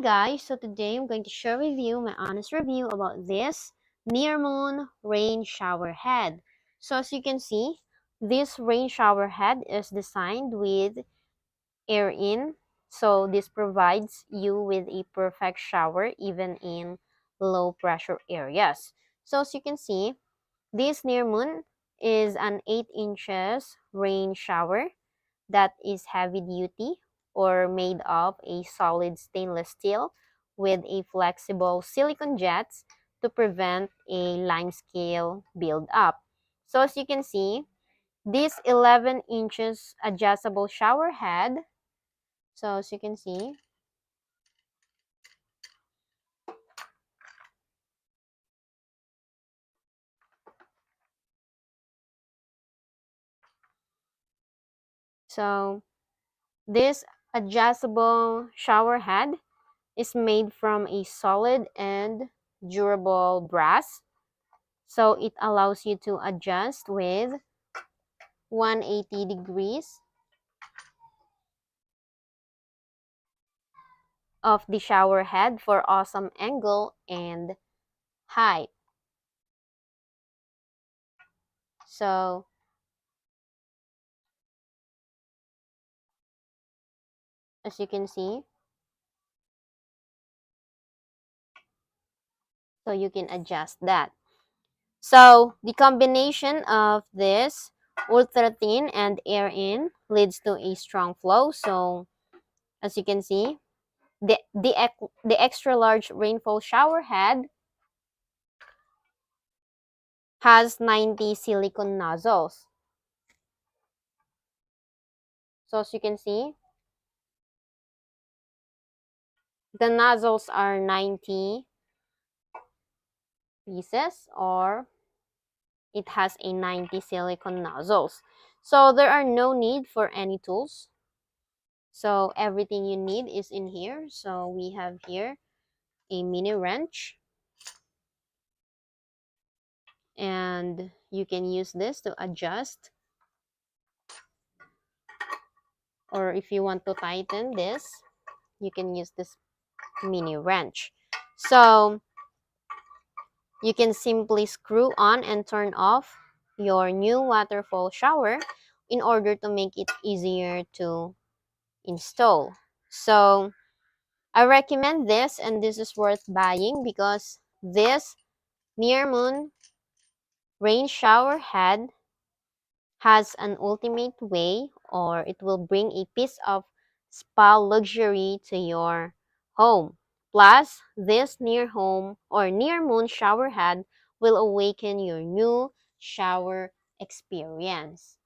Guys, so today I'm going to share with you my honest review about this NearMoon rain shower head. So as you can see, this rain shower head is designed with air in. So this provides you with a perfect shower even in low pressure areas. So as you can see, this NearMoon is an 8 inches rain shower that is heavy duty or made of a solid stainless steel with a flexible silicone jets to prevent a limescale buildup. So as you can see, this 11 inches adjustable shower head, so as you can see, so this adjustable shower head is made from a solid and durable brass. So it allows you to adjust with 180 degrees of the shower head for awesome angle and height. So as you can see, so you can adjust that. So the combination of this ultra thin and air in leads to a strong flow. So as you can see, the extra large rainfall shower head has 90 silicone nozzles. So as you can see, the nozzles are 90 pieces, or it has a 90 silicone nozzles. So there are no need for any tools. So everything you need is in here. So we have here a mini wrench, and you can use this to adjust, or if you want to tighten this, you can use this mini wrench. So you can simply screw on and turn off your new waterfall shower in order to make it easier to install. So I recommend this, and this is worth buying because this NearMoon rain shower head has an ultimate way, or it will bring a piece of spa luxury to your home. Plus, this near home or NearMoon shower head will awaken your new shower experience.